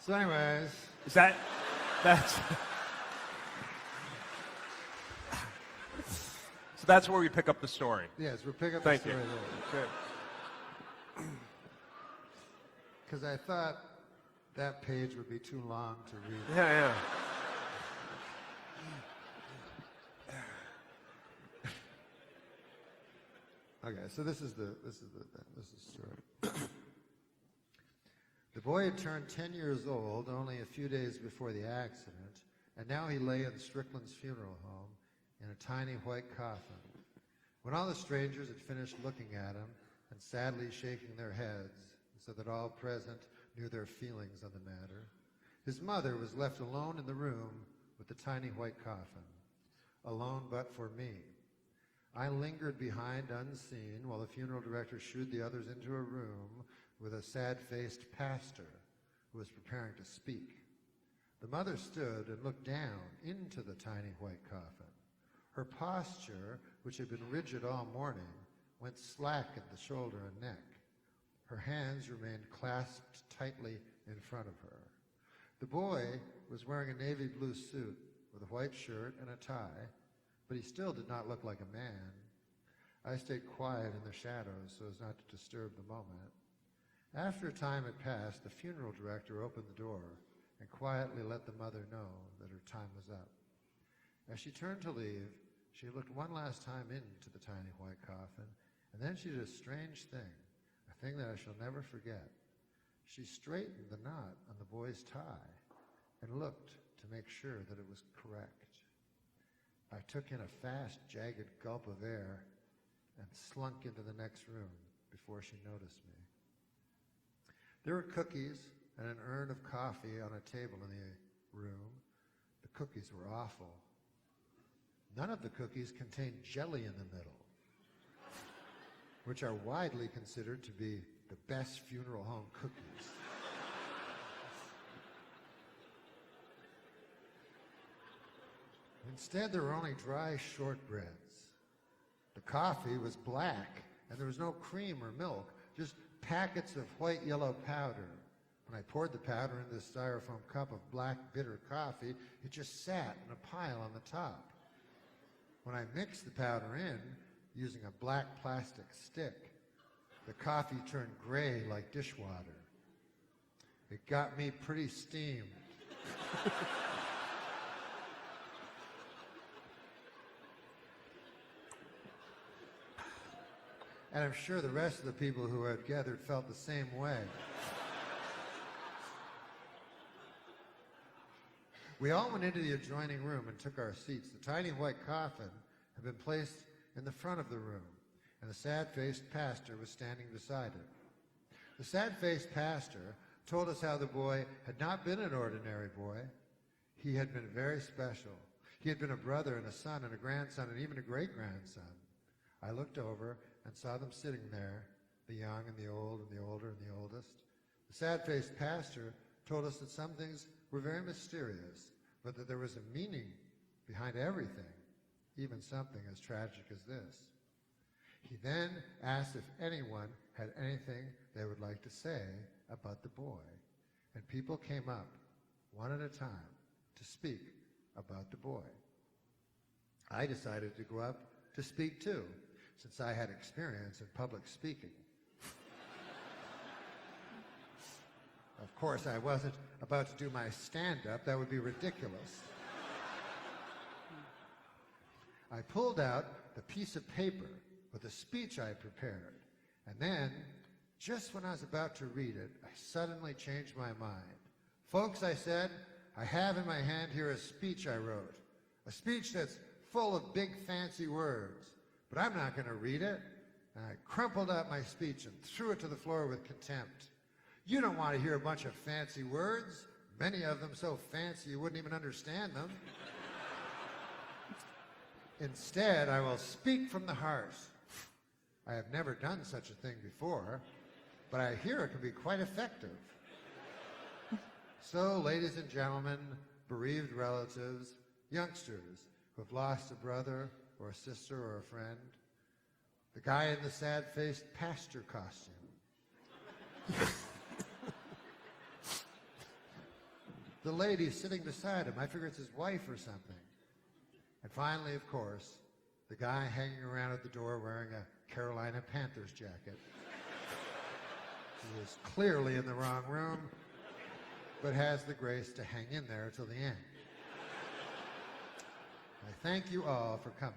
So anyways. That's so that's where we pick up the story. Yes, we'll pick up Thank the story you. there. Good. Because I thought that page would be too long to read. Yeah. Okay, so this is the story. The boy had turned 10 years old only a few days before the accident, and now he lay in Strickland's funeral home in a tiny white coffin. When all the strangers had finished looking at him and sadly shaking their heads so that all present knew their feelings on the matter, his mother was left alone in the room with the tiny white coffin, alone but for me. I lingered behind unseen while the funeral director shooed the others into a room with a sad-faced pastor who was preparing to speak. The mother stood and looked down into the tiny white coffin. Her posture, which had been rigid all morning, went slack at the shoulder and neck. Her hands remained clasped tightly in front of her. The boy was wearing a navy blue suit with a white shirt and a tie, but he still did not look like a man. I stayed quiet in the shadows so as not to disturb the moment. After a time had passed, the funeral director opened the door and quietly let the mother know that her time was up. As she turned to leave, she looked one last time into the tiny white coffin, and then she did a strange thing, a thing that I shall never forget. She straightened the knot on the boy's tie and looked to make sure that it was correct. I took in a fast, jagged gulp of air and slunk into the next room before she noticed me. There were cookies and an urn of coffee on a table in the room. The cookies were awful. None of the cookies contained jelly in the middle, which are widely considered to be the best funeral home cookies. Instead, there were only dry shortbreads. The coffee was black, and there was no cream or milk, just packets of white-yellow powder. When I poured the powder into the styrofoam cup of black, bitter coffee, it just sat in a pile on the top. When I mixed the powder in, using a black plastic stick, the coffee turned gray like dishwater. It got me pretty steamed. And I'm sure the rest of the people who had gathered felt the same way. We all went into the adjoining room and took our seats. The tiny white coffin had been placed in the front of the room, and the sad-faced pastor was standing beside it. The sad-faced pastor told us how the boy had not been an ordinary boy. He had been very special. He had been a brother and a son and a grandson and even a great-grandson. I looked over and saw them sitting there, the young and the old and the older and the oldest. The sad-faced pastor told us that some things were very mysterious, but that there was a meaning behind everything, even something as tragic as this. He then asked if anyone had anything they would like to say about the boy, and people came up, one at a time, to speak about the boy. I decided to go up to speak too, since I had experience in public speaking. Of course, I wasn't about to do my stand-up. That would be ridiculous. I pulled out the piece of paper with a speech I had prepared, and then, just when I was about to read it, I suddenly changed my mind. Folks, I said, I have in my hand here a speech I wrote, a speech that's full of big fancy words, but I'm not going to read it. And I crumpled up my speech and threw it to the floor with contempt. You don't want to hear a bunch of fancy words, many of them so fancy you wouldn't even understand them. Instead, I will speak from the heart. I have never done such a thing before, but I hear it can be quite effective. So, ladies and gentlemen, bereaved relatives, youngsters who have lost a brother or a sister or a friend, the guy in the sad-faced pastor costume, the lady sitting beside him. I figure it's his wife or something. And finally, of course, the guy hanging around at the door wearing a Carolina Panthers jacket. He was clearly in the wrong room, but has the grace to hang in there till the end. I thank you all for coming.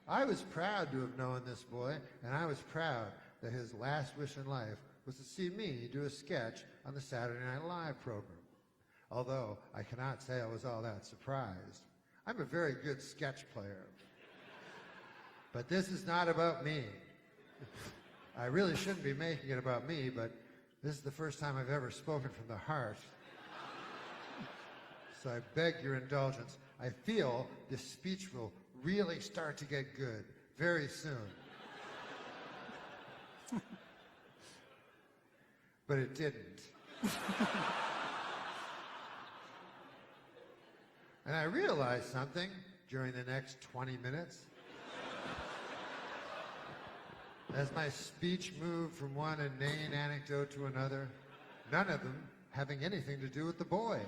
I was proud to have known this boy, and I was proud that his last wish in life was to see me do a sketch on the Saturday Night Live program. Although I cannot say I was all that surprised. I'm a very good sketch player. But this is not about me. I really shouldn't be making it about me, but this is the first time I've ever spoken from the heart. So I beg your indulgence. I feel this speech will really start to get good very soon. But it didn't. And I realized something during the next 20 minutes. As my speech moved from one inane anecdote to another, none of them having anything to do with the boy.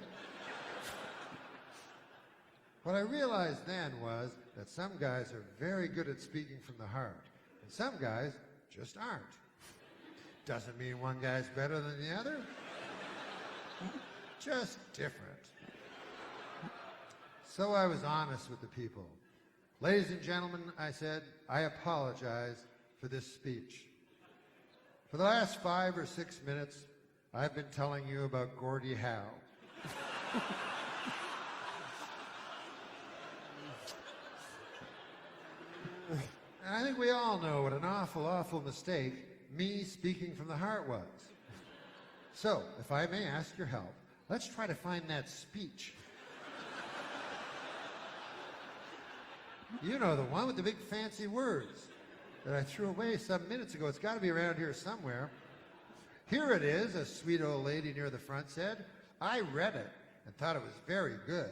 What I realized then was that some guys are very good at speaking from the heart, and some guys just aren't. Doesn't mean one guy's better than the other. Just different. So I was honest with the people. Ladies and gentlemen, I said, I apologize for this speech. For the last 5 or 6 minutes, I've been telling you about Gordie Howe. And I think we all know what an awful, awful mistake me speaking from the heart was. So, if I may ask your help, let's try to find that speech. You know, the one with the big fancy words that I threw away some minutes ago. It's got to be around here somewhere. Here it is, a sweet old lady near the front said. I read it and thought it was very good,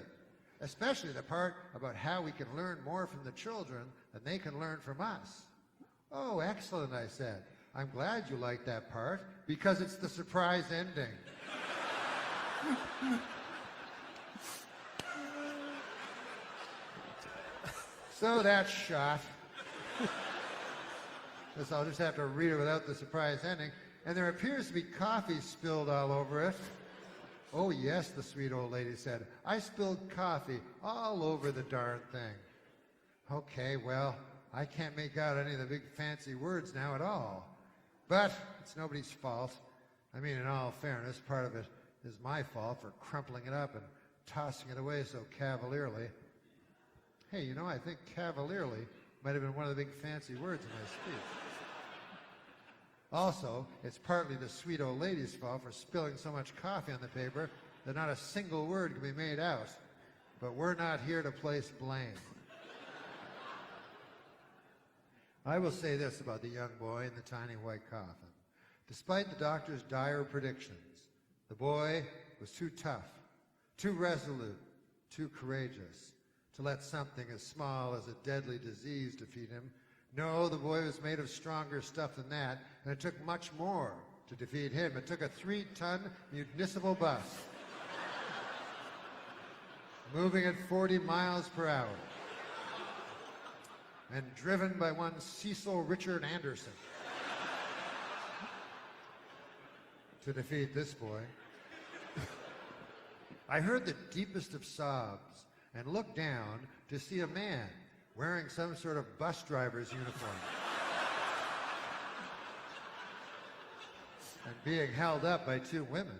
especially the part about how we can learn more from the children than they can learn from us. Oh, excellent, I said. I'm glad you liked that part because it's the surprise ending. So that's shot. Guess I'll just have to read it without the surprise ending. And there appears to be coffee spilled all over it. Oh, yes, the sweet old lady said. I spilled coffee all over the darn thing. Okay, well, I can't make out any of the big fancy words now at all. But it's nobody's fault. I mean, in all fairness, part of it is my fault for crumpling it up and tossing it away so cavalierly. Hey, you know, I think cavalierly might have been one of the big fancy words in my speech. Also, it's partly the sweet old lady's fault for spilling so much coffee on the paper that not a single word can be made out. But we're not here to place blame. I will say this about the young boy in the tiny white coffin. Despite the doctor's dire predictions, the boy was too tough, too resolute, too courageous to let something as small as a deadly disease defeat him. No, the boy was made of stronger stuff than that, and it took much more to defeat him. It took a 3-ton municipal bus, moving at 40 miles per hour, and driven by one Cecil Richard Anderson to defeat this boy. I heard the deepest of sobs and looked down to see a man wearing some sort of bus driver's uniform and being held up by 2 women.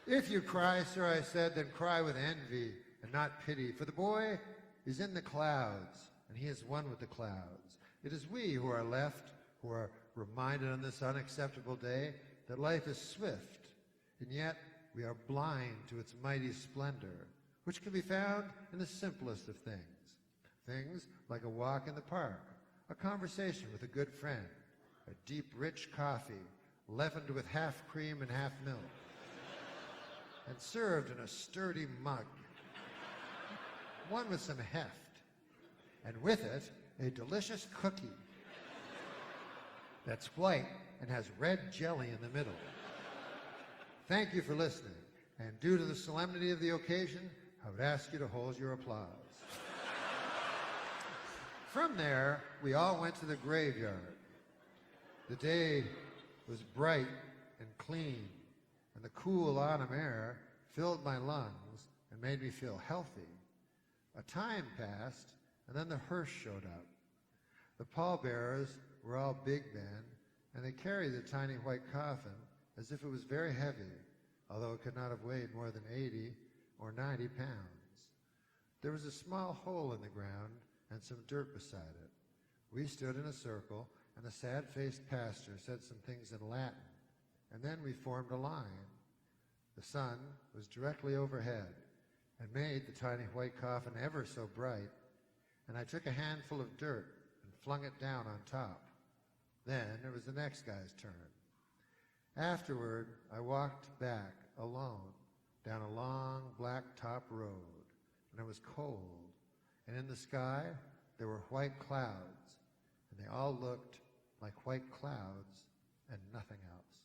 If you cry, sir, I said, then cry with envy and not pity, for the boy is in the clouds, and he is one with the clouds. It is we who are left, who are reminded on this unacceptable day that life is swift, and yet we are blind to its mighty splendor, which can be found in the simplest of things. Things like a walk in the park, a conversation with a good friend, a deep, rich coffee, leavened with half cream and half milk, and served in a sturdy mug, one with some heft, and with it, a delicious cookie that's white and has red jelly in the middle. Thank you for listening, and due to the solemnity of the occasion, I would ask you to hold your applause. From there, we all went to the graveyard. The day was bright and clean, and the cool autumn air filled my lungs and made me feel healthy. A time passed, and then the hearse showed up. The pallbearers were all big men, and they carried the tiny white coffin as if it was very heavy, although it could not have weighed more than 80 or 90 pounds. There was a small hole in the ground and some dirt beside it. We stood in a circle, and the sad-faced pastor said some things in Latin, and then we formed a line. The sun was directly overhead and made the tiny white coffin ever so bright, and I took a handful of dirt and flung it down on top. Then it was the next guy's turn. Afterward, I walked back alone down a long black-top road, and it was cold, and in the sky there were white clouds, and they all looked like white clouds and nothing else.